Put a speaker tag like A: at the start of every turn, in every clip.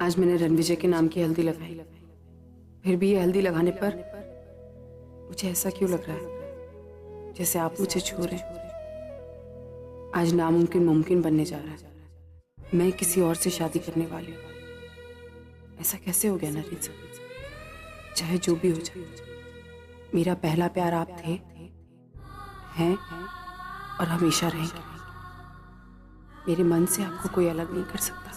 A: आज मैंने रणविजय के नाम की हल्दी लगाई, फिर भी ये हल्दी लगाने पर मुझे ऐसा क्यों लग रहा है जैसे आप मुझे छू रहे हैं। आज नामुमकिन मुमकिन बनने जा रहा है, मैं किसी और से शादी करने वाली हूँ। ऐसा कैसे हो गया नरेंद्र साहब? चाहे जो भी हो जाए, मेरा पहला प्यार आप थे, हैं और हमेशा रहेंगे। मेरे मन से आपको कोई अलग नहीं कर सकता,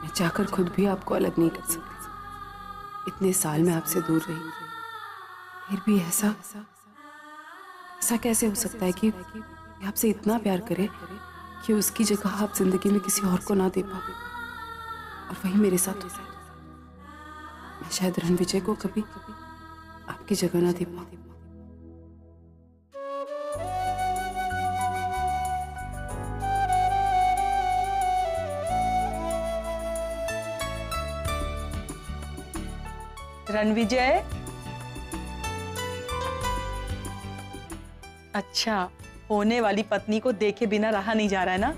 A: मैं चाहकर खुद भी आपको अलग नहीं कर सकती। इतने साल मैं आपसे दूर रही, फिर भी ऐसा कैसे हो सकता है कि आपसे इतना प्यार करे कि उसकी जगह आप जिंदगी में किसी और को ना दे पाओ, और वही मेरे साथ हो जाए। मैं शायद रणविजय को कभी आपकी जगह ना दे पाऊं।
B: रणविजय, अच्छा, होने वाली पत्नी को देखे बिना रहा नहीं जा रहा है ना?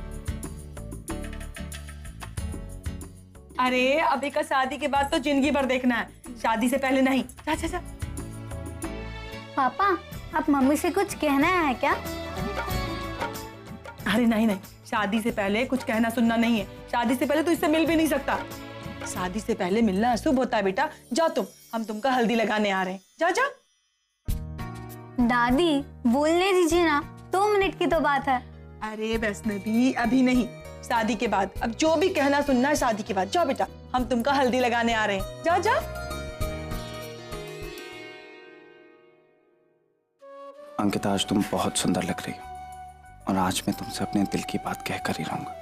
B: अरे अभी का शादी के बाद तो जिंदगी भर देखना है, शादी से पहले नहीं। जा जा जा।
C: पापा, आप मम्मी से कुछ कहना है क्या?
B: अरे नहीं नहीं, शादी से पहले कुछ कहना सुनना नहीं है। शादी से पहले तो इससे मिल भी नहीं सकता। शादी से पहले मिलना अशुभ होता है बेटा। जाओ तुम, हम तुमका हल्दी लगाने आ रहे हैं। जा जा।
C: दादी बोलने दीजिए ना, 2 मिनट की तो बात है।
B: अरे वैष्णवी, अभी नहीं, शादी के बाद। अब जो भी कहना सुनना है शादी के बाद। जाओ बेटा, हम तुमका हल्दी लगाने आ रहे हैं। जा जा।
D: अंकिता, आज तुम बहुत सुंदर लग रही हो और आज मैं तुमसे अपने दिल की बात कह कर ही रहूंगा।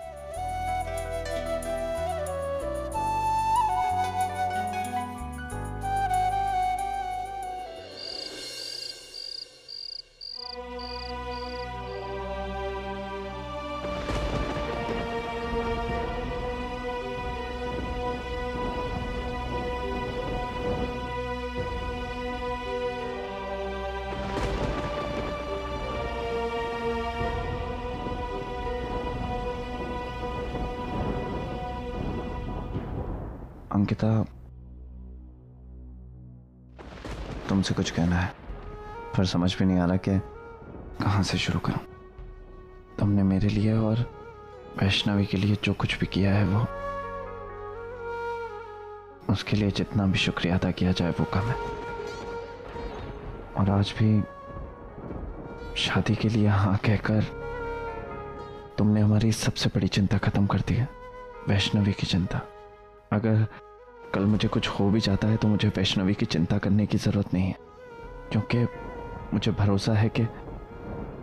D: अंकिता, तुमसे कुछ कहना है, पर समझ भी नहीं आ रहा कि कहां से शुरू करूं। तुमने मेरे लिए और वैष्णवी के लिए जो कुछ भी किया है, वो उसके लिए जितना भी शुक्रिया अदा किया जाए वो कम है। और आज भी शादी के लिए हाँ कहकर तुमने हमारी सबसे बड़ी चिंता खत्म कर दी है, वैष्णवी की चिंता। अगर कल मुझे कुछ हो भी जाता है तो मुझे वैष्णवी की चिंता करने की जरूरत नहीं है, क्योंकि मुझे भरोसा है कि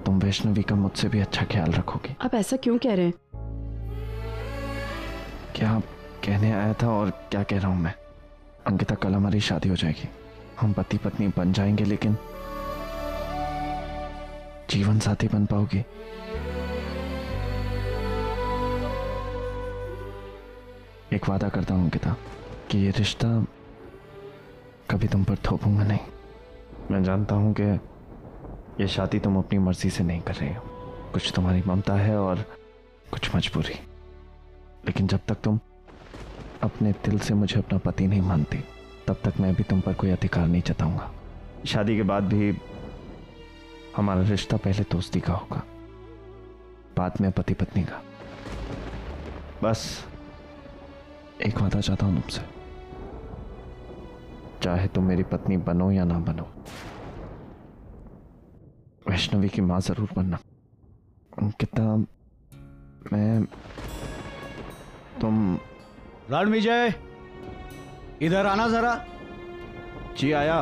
D: तुम वैष्णवी का मुझसे भी अच्छा ख्याल रखोगी।
A: आप ऐसा क्यों कह रहे हैं?
D: क्या कहने आया था और क्या कह रहा हूं मैं। अंकिता, कल हमारी शादी हो जाएगी, हम पति पत्नी बन जाएंगे, लेकिन जीवन साथी बन पाओगी? एक वादा करता हूं अंकिता कि ये रिश्ता कभी तुम पर थोपूंगा नहीं। मैं जानता हूं कि ये शादी तुम अपनी मर्जी से नहीं कर रही हो, कुछ तुम्हारी ममता है और कुछ मजबूरी, लेकिन जब तक तुम अपने दिल से मुझे अपना पति नहीं मानती, तब तक मैं भी तुम पर कोई अधिकार नहीं जताऊंगा। शादी के बाद भी हमारा रिश्ता पहले दोस्ती का होगा, बाद में पति पत्नी का। बस एक वादा चाहता हूं तुमसे, चाहे तुम मेरी पत्नी बनो या ना बनो, वैष्णवी की मां जरूर बनना। अंकिता, मैं तुम
E: रणविजय, इधर आना जरा।
D: जी आया।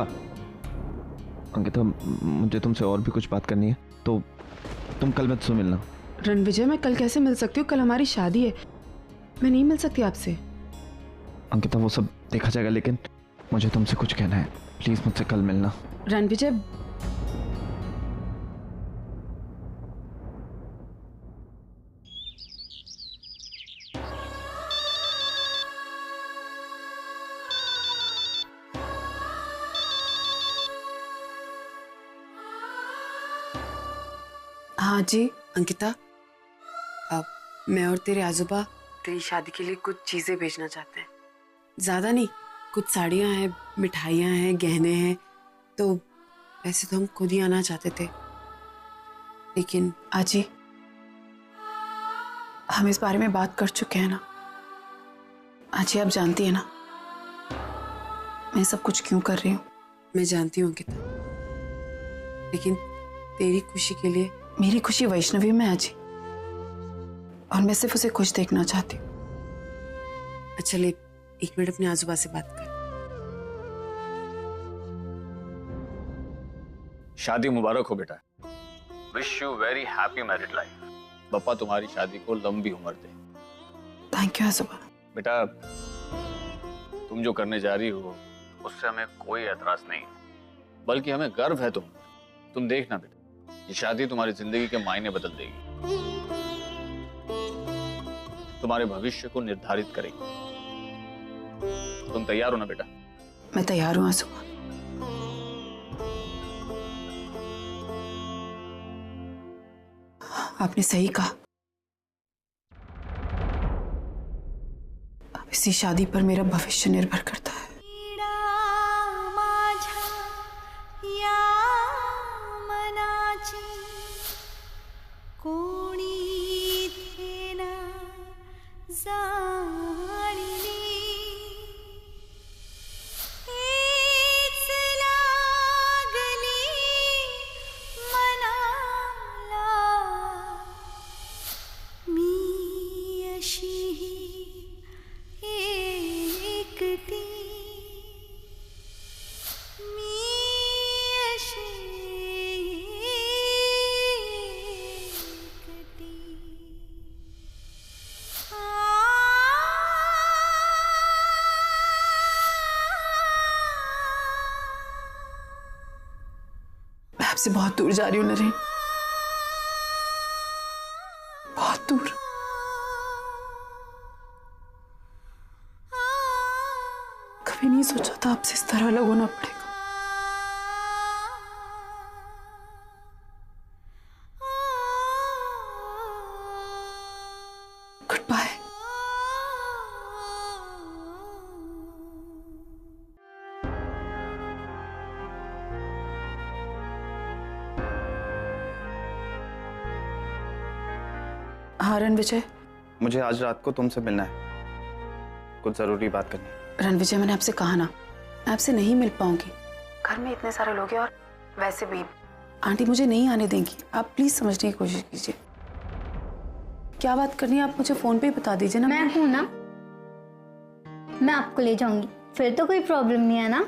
D: अंकिता, मुझे तुमसे और भी कुछ बात करनी है, तो तुम कल मुझसे मिलना।
A: रणविजय, मैं कल कैसे मिल सकती हूँ? कल हमारी शादी है, मैं नहीं मिल सकती आपसे।
D: अंकिता, वो सब देखा जाएगा, लेकिन मुझे तुमसे कुछ कहना है, प्लीज मुझसे कल मिलना।
A: रणविजय, हाँ जी अंकिता, अब मैं और तेरे आजूबा तेरी शादी के लिए कुछ चीजें भेजना चाहते हैं। ज्यादा नहीं, कुछ साड़ियां हैं, मिठाइयां हैं, गहने हैं। तो वैसे तो हम खुद ही आना चाहते थे, लेकिन आजी हम इस बारे में बात कर चुके हैं ना। आजी आप जानती है ना मैं सब कुछ क्यों कर रही हूँ। मैं जानती हूँ अंकिता, लेकिन तेरी खुशी के लिए मेरी खुशी वैष्णवी में आजी, और मैं सिर्फ उसे खुश देखना चाहती हूँ। अच्छा ले, एक मिनट अपने आजूबा से बात कर।
F: शादी मुबारक हो बेटा। Wish you very happy married life. पापा तुम्हारी शादी को लंबी उम्र दे।
A: Thank you आजूबा।
F: बेटा तुम जो करने जा रही हो उससे हमें कोई एतराज नहीं, बल्कि हमें गर्व है तुम देखना बेटा, ये शादी तुम्हारी जिंदगी के मायने बदल देगी, तुम्हारे भविष्य को निर्धारित करेगी। तुम तैयार हो ना बेटा?
A: मैं तैयार हूँ आजूबा। आपने सही कहा, अब इसी शादी पर मेरा भविष्य निर्भर करता है। आपसे बहुत दूर जा रही हूँ नरेन, बहुत दूर। कभी नहीं सोचा था आपसे इस तरह अलग होना पड़ेगा। Good bye. हाँ रणविजय।
D: मुझे आज रात को तुमसे मिलना है, कुछ जरूरी बात करनी है।
A: रणविजय मैंने आपसे कहा ना, मैं आपसे नहीं मिल पाऊंगी। घर में इतने सारे लोग हैं और वैसे भी आंटी मुझे नहीं आने देंगी। आप प्लीज समझने की कोशिश कीजिए। क्या बात करनी है आप मुझे फोन पे ही बता दीजिए ना।
C: मैं हूं ना, मैं आपको ले जाऊंगी, फिर तो कोई प्रॉब्लम नहीं है ना।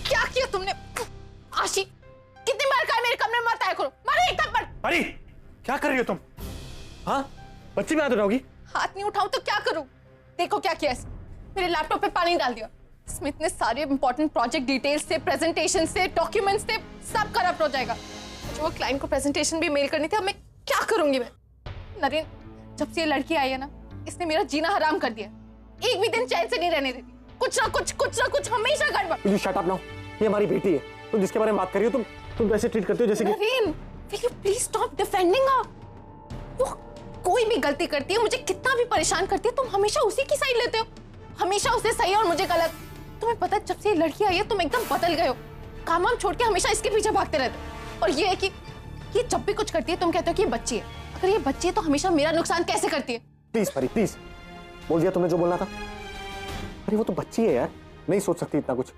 G: क्या किया तुमने आशी? कितनी बार कहा मेरे कमरे में मत आया करो, मारे एक थप्पड़।
H: अरे क्या कर रही हो तुम? हाँ बच्ची में हाथ उठाओगी?
G: हाथ नहीं उठाऊं तो क्या करूं? देखो क्या किया इसने, मेरे लैपटॉप पे पानी डाल दिया। इसमें इतने सारे इंपॉर्टेंट प्रोजेक्ट डिटेल्स थे, प्रेजेंटेशन थे, डॉक्यूमेंट्स थे, सब करप्ट हो जाएगा। जो वो क्लाइंट को प्रेजेंटेशन भी मेल करनी थी, अब मैं क्या करूंगी? मैं नरेन, जब से ये लड़की आई है ना, इसने मेरा जीना हराम कर दिया। एक भी दिन चैन से नहीं रहने देती, कुछ ना कुछ हमेशा गड़बड़।
H: प्लीज शट अप नाउ, ये हमारी बेटी है, तुम जिसके बारे में बात कर रही हो तुम ऐसे ट्रीट करती हो जैसे कि।
G: Naren, will you please stop defending her? वो कोई भी गलती करती है, मुझे कितना भी परेशान करती है, तुम हमेशा उसी की साइड लेते हो, हमेशा उसे सही और मुझे गलत। तुम्हें पता है जब से ये लड़की आई है तुम एकदम बदल गए हो, काम वाम छोड़ के हमेशा इसके पीछे भागते रहते हो। और ये है कि ये जब भी कुछ करती है तुम कहते हो कि ये बच्ची है। अगर ये बच्ची है तो हमेशा मेरा नुकसान कैसे करती है?
H: प्लीज परी प्लीज, बोल दिया तुमने जो बोलना था। अरे वो तो बच्ची है यार, नहीं सोच सकती इतना कुछ,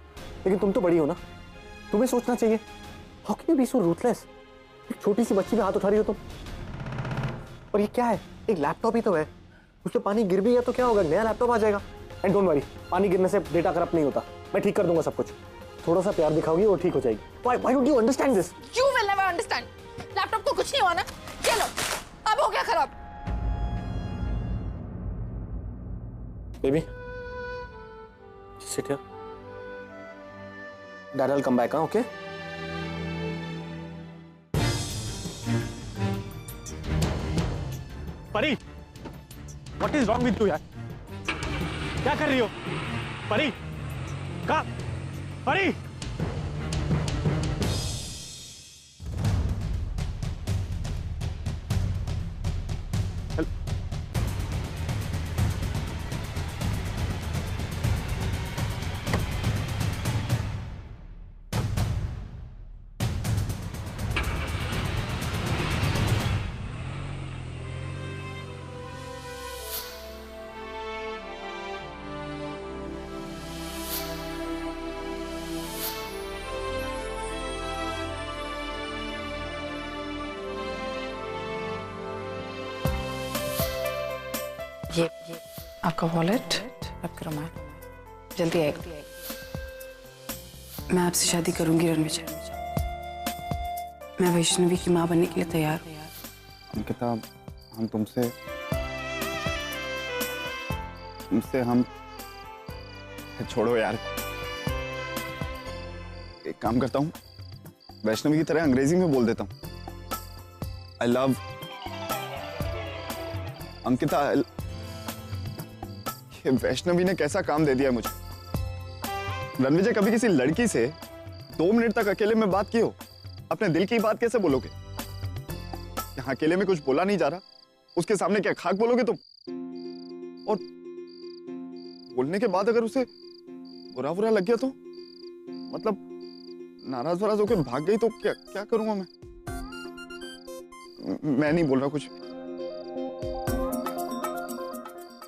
H: लेकिन तुम तो बड़ी हो ना, तुम्हें सोचना चाहिए। How can you be so ruthless? एक छोटी सी बच्ची पे हाथ उठा रही हो तुम। और ये क्या है? एक लैपटॉप ही तो है, उस पर पानी गिर भी गया तो क्या होगा, नया लैपटॉप आ जाएगा। एंड डोंट वरी, पानी गिरने से डेटा करप्ट नहीं होता, मैं ठीक कर दूंगा सब कुछ। थोड़ा सा प्यार दिखाओगी और ठीक हो जाएगी। Why don't you understand this?
G: You will never understand. Laptop को कुछ नहीं हुआ ना, चलो अब हो गया खराब।
H: Baby sit here. Dad will come back, huh? Okay? परी, what is wrong with you यार? क्या कर रही हो? परी, कहाँ? परी!
A: आपका वॉलेट, आपका रुमाल, जल्दी आएगा। मैं आपसे शादी करूंगी रणविजय। मैं वैष्णवी की माँ बनने के लिए तैयार हूँ।
H: अंकिता, हम तुमसे हम छोड़ो यार। एक काम करता हूँ, वैष्णवी की तरह अंग्रेजी में बोल देता हूँ। I love Ankita. ये वैष्णवी ने कैसा काम दे दिया है मुझे। रणविजय, कभी किसी लड़की से 2 मिनट तक अकेले में बात की हो? अपने दिल की बात कैसे बोलोगे? यहाँ अकेले में कुछ बोला नहीं जा रहा, उसके सामने क्या खाक बोलोगे तुम? और बोलने के बाद अगर उसे बुरा लग गया तो मतलब नाराज वराज होकर भाग गई तो क्या करूंगा मैं नहीं बोल रहा कुछ,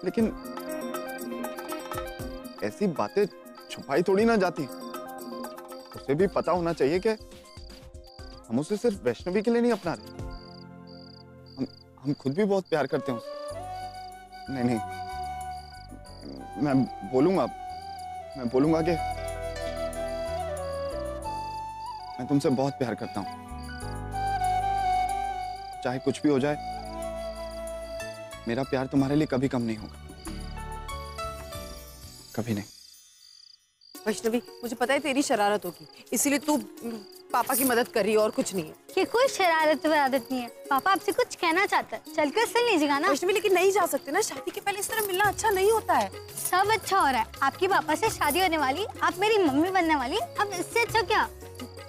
H: लेकिन ऐसी बातें छुपाई थोड़ी ना जाती। उसे भी पता होना चाहिए कि हम उसे सिर्फ वैष्णवी के लिए नहीं अपना रहे, हम खुद भी बहुत प्यार करते हैं उसे। नहीं, मैं बोलूंगा कि मैं तुमसे बहुत प्यार करता हूं। चाहे कुछ भी हो जाए, मेरा प्यार तुम्हारे लिए कभी कम नहीं होगा, कभी नहीं।
I: वैष्णवी, मुझे पता है तेरी शरारत होगी, इसीलिए तू पापा की मदद कर रही है और कुछ नहीं है।
C: ये कोई शरारत वरारत नहीं है। पापा आपसे कुछ कहना चाहता है, चलकर सुन लीजिएगा ना।
I: वैष्णवी, लेकिन नहीं जा सकते ना, शादी के पहले इस तरह मिलना अच्छा नहीं होता है।
C: सब अच्छा हो रहा है, आपकी पापा से शादी होने वाली, आप मेरी मम्मी बनने वाली, अब इससे अच्छा क्या।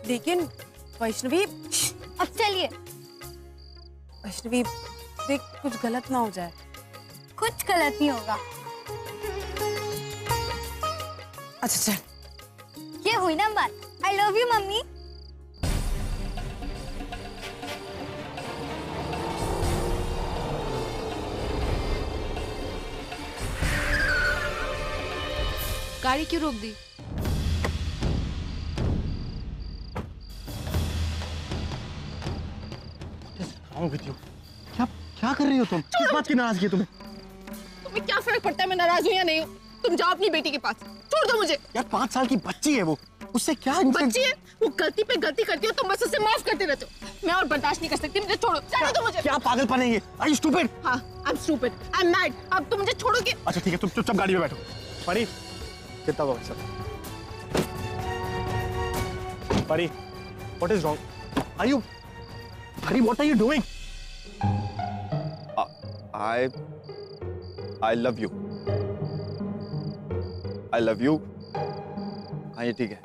I: लेकिन वैष्णवी,
C: अब चलिए।
I: वैष्णवी देख, कुछ गलत ना हो जाए।
C: कुछ गलत नहीं होगा।
I: अच्छा चल।
C: ये हुई ना बात। I love you mummy.
G: गाड़ी क्यों रोक दी?
H: क्या कर रही हो तुम? किस बात की नाराजगी है तुम्हें?
G: तुम्हें क्या फर्क पड़ता है मैं नाराज हूँ या नहीं हूँ? तुम जाओ अपनी बेटी के पास, छोड़ दो मुझे।
H: यार 5 साल की बच्ची है वो, उससे क्या
G: बच्ची है? वो गलती पे गलती करती हो, तुम बस उसे माफ करते रहते हो। मैं और बर्दाश्त नहीं कर सकती, मुझे छोड़ो। जाने दो मुझे।
H: क्या पागलपन है ये? Are you stupid?
G: हाँ, I'm stupid, I'm mad। अब तुम मुझे छोड़ोगे?
H: अच्छा ठीक है, तुम चुपचाप गाड़ी में बैठो। परी, कितना हुआ सर? परी, what is wrong? Are you? Pari, what are you doing? I love you. I love you. हाँ ये ठीक है।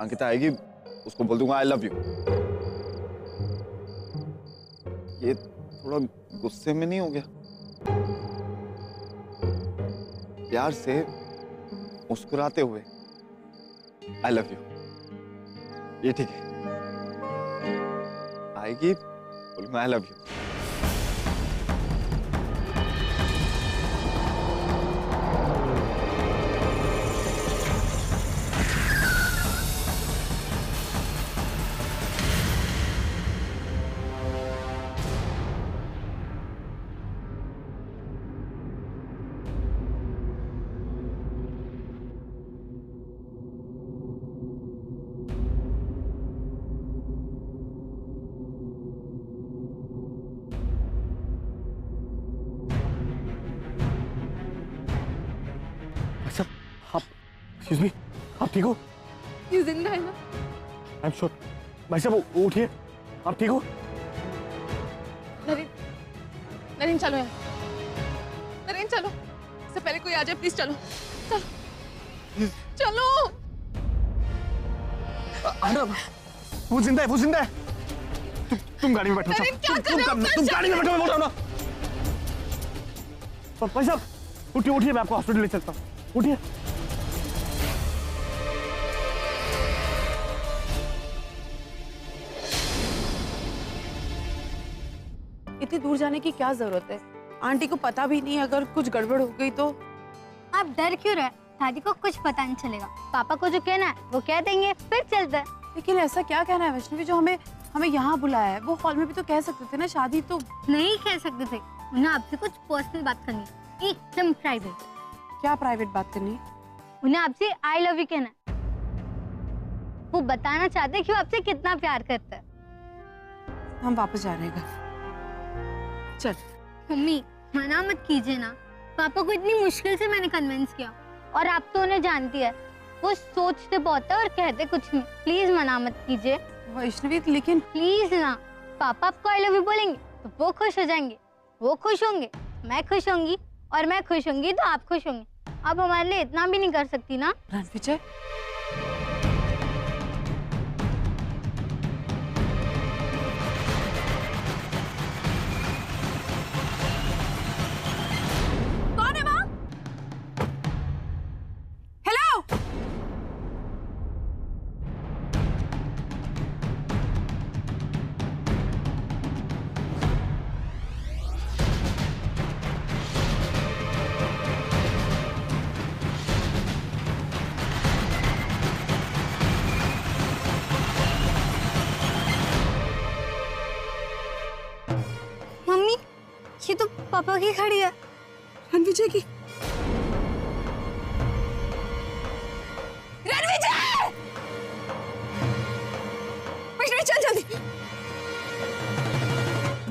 H: अंकिता आएगी, उसको बोल दूंगा I love you. ये थोड़ा गुस्से में नहीं हो गया? प्यार से मुस्कुराते हुए I love you. ये ठीक है। आएगी, बोलूंगा I love you. Excuse me, आप ठीक हो?
G: ये जिंदा है ना?
H: I'm sure. भाई साहब उठिए, आप ठीक हो?
G: नरेन चलो यार, नरेन चलो, इससे पहले कोई आ जाए प्लीज। चलो चलो।
H: वो जिंदा है, वो जिंदा है। तुम गाड़ी में बैठो।
G: नरेन क्या कर रहे हो?
H: तुम गाड़ी में बैठो, मैं बोल रहा हूं ना। भाई साहब उठिए, मैं आपको हॉस्पिटल ले चलता हूँ। उठिए।
I: इतनी दूर जाने की क्या जरूरत है? आंटी को पता भी नहीं, अगर कुछ गड़बड़ हो गई तो।
C: आप डर क्यों रहे? दादी को कुछ पता नहीं चलेगा। पापा को जो कहना है वो कह देंगे, फिर चलते हैं।
I: लेकिन ऐसा क्या कहना है वैष्णवी, जो हमें यहाँ बुलाया है? वो हॉल में भी तो कह सकते थे ना, शादी तो।
C: नहीं कह सकते थे, उन्हें आपसे कुछ पर्सनल बात करनी है। एकदम प्राइवेट।
I: क्या प्राइवेट बात करनी है?
C: उन्हें आपसे आई लव यू कहना है। वो बताना चाहते हैं कि वो आपसे कितना प्यार करता है।
I: हम वापस जा रहे हैं घर। चल।
C: मम्मी मना मत कीजिए ना, पापा को इतनी मुश्किल से मैंने कन्विंस किया, और आप तो उन्हें जानती है, वो सोचते बहुत है और कहते कुछ नहीं। प्लीज मना मत कीजिए।
I: वैष्णवी लेकिन
C: प्लीज ना, पापा आपको आई लव यू बोलेंगे तो वो खुश हो जाएंगे, वो खुश होंगे, मैं खुश होंगी, और मैं खुश होंगी तो आप खुश होंगे। आप हमारे लिए इतना भी नहीं कर सकती ना?
I: रणविजय,
G: कौन है वहाँ? हेलो,
C: मम्मी ये तो पापा की खड़ी है।
I: रणविजय की।
G: रणविजय! वैष्णवी चल जल्दी।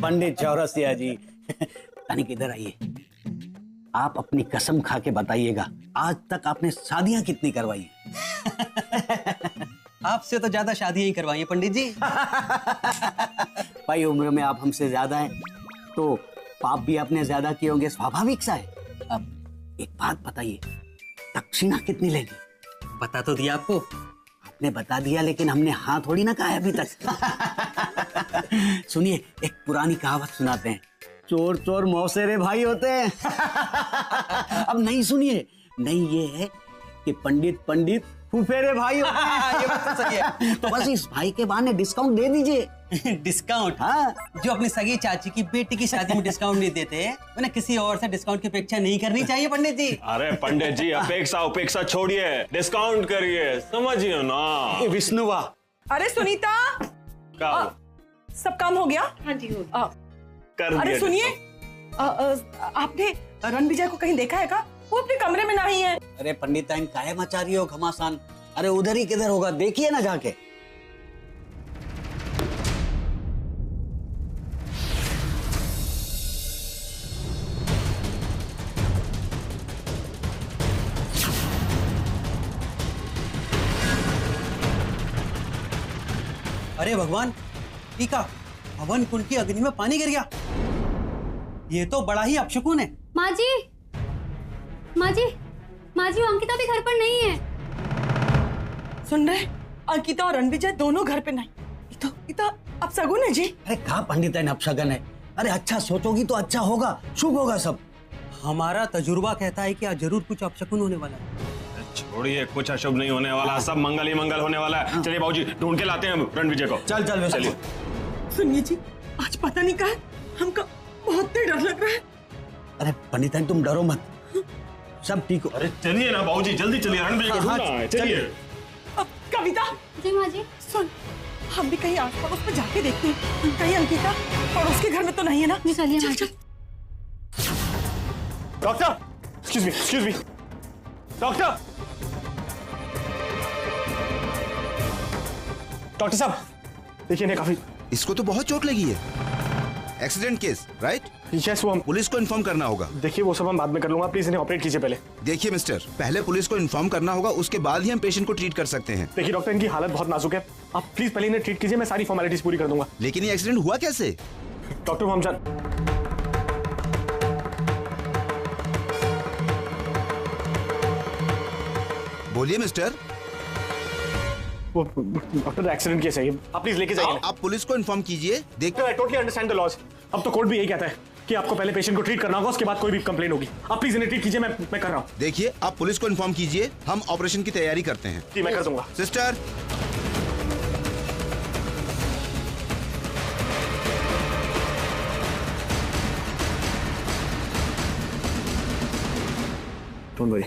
J: पंडित चौरसिया जी, तनिक इधर आइए। आप अपनी कसम खा के बताइएगा, आज तक आपने शादियां कितनी करवाई?
K: आपसे तो ज्यादा शादियां ही करवाई हैं पंडित जी।
J: भाई उम्र में आप हमसे ज्यादा हैं, तो पाप भी आपने ज्यादा किए होंगे, स्वाभाविक सा है। अब एक बात बताइए, दक्षिणा कितनी लेंगे?
K: बता तो दिया आपको।
J: आपने बता दिया, लेकिन हमने हाँ थोड़ी ना कहा है अभी तक। सुनिए, एक पुरानी कहावत सुनाते हैं, चोर चोर मौसेरे भाई होते हैं। अब नहीं सुनिए, नहीं ये है कि पंडित पंडित फुफेरे भाई होते हैं।
K: ये बात तो सही है।
J: तो बस इस भाई के बहाने डिस्काउंट दे दीजिए।
K: डिस्काउंट?
J: हाँ,
K: जो अपनी सगी चाची की बेटी की शादी में डिस्काउंट नहीं देते, उन्हें किसी और से डिस्काउंट की अपेक्षा नहीं करनी चाहिए पंडित जी।
D: अरे पंडित जी, अपेक्षा उपेक्षा छोड़िए, डिस्काउंट करिए, समझिए ना।
J: विष्णुवा।
B: अरे सुनीता, सब काम हो गया?
I: हाँ जी हो
B: आ,
D: कर
B: अरे
D: दिया
B: सुनिए, आपने रणविजय को कहीं देखा है का? वो अपने कमरे में नहीं है।
J: अरे पंडिताइन काहे मचा रही हो घमासान? अरे उधर ही किधर होगा, देखिए ना जाके।
K: अरे भगवान, टीका हवन कुंड की अग्नि में पानी गिर गया। ये तो बड़ा ही अपशकुन है।
C: माँ जी, माँ जी, माँ जी, अंकिता भी घर पर नहीं है।
B: सुन रहे, अंकिता और रणविजय दोनों घर पे नहीं। ये तो अपशगुन है जी।
J: अरे कहा पंडिताइन अपशगन है? अरे अच्छा सोचोगी तो अच्छा होगा, शुभ होगा सब।
K: हमारा तजुर्बा कहता है कि आज जरूर कुछ अपशकुन होने वाला है।
D: छोड़िए, कुछ अशुभ नहीं होने वाला, सब मंगल ही मंगल होने वाला है। चलिए बाबूजी, ढूंढ के लाते हैं रणविजय को।
J: चल चल
D: चलिए।
B: सुनिए जी, आज पता नहीं कहा, हमको बहुत डर लग रहा है।
J: अरे पंडिताइन तुम डरो मत, सब ठीक हो।
D: अरे चलिए ना बाबूजी, जल्दी चलिए, रणविजय को ढूंढना है, चलिए।
B: कविता
C: जी माँ जी।
B: सुन, हम भी कहीं आस पड़ोस में जाके देखते हैं, कहीं अंकिता पड़ोस के घर में तो नहीं है ना?
C: जी चलिए माँ जी।
H: Doctor, excuse me, doctor, doctor साहब देखिए इन्हें काफी।
L: इसको तो बहुत चोट लगी है। Accident case, right?
H: यस, वो हम
L: पुलिस को इन्फॉर्म करना होगा।
H: देखिए वो सब हम बाद में कर लूंगा, प्लीज इन्हें ऑपरेट कीजिए पहले।
L: देखिए मिस्टर, पहले पुलिस को इन्फॉर्म करना होगा, उसके बाद ही हम पेशेंट को ट्रीट कर सकते हैं।
H: देखिए डॉक्टर, इनकी हालत बहुत नाजुक है, आप प्लीज पहले इन्हें ट्रीट कीजिए, मैं सारी फॉर्मेलिटीज पूरी कर दूंगा।
L: लेकिन ये एक्सीडेंट हुआ कैसे?
H: डॉक्टर वो हम
L: बोलिए मिस्टर।
H: वो डॉक्टर एक्सीडेंट केस है, आप प्लीज लेके जाइए।
L: आप पुलिस को इन्फॉर्म कीजिए। देखो,
H: I totally understand the laws. अब तो कोर्ट भी यही कहता है कि आपको पहले पेशेंट को ट्रीट करना होगा, उसके बाद कोई भी कंप्लेन होगी। आप प्लीज इन्हें ट्रीट कीजिए, मैं कर रहा हूँ।
L: देखिए आप पुलिस को इन्फॉर्म कीजिए, हम ऑपरेशन की तैयारी करते हैं।
H: जी मैं कर दूंगा।
L: Sister,
H: don't worry.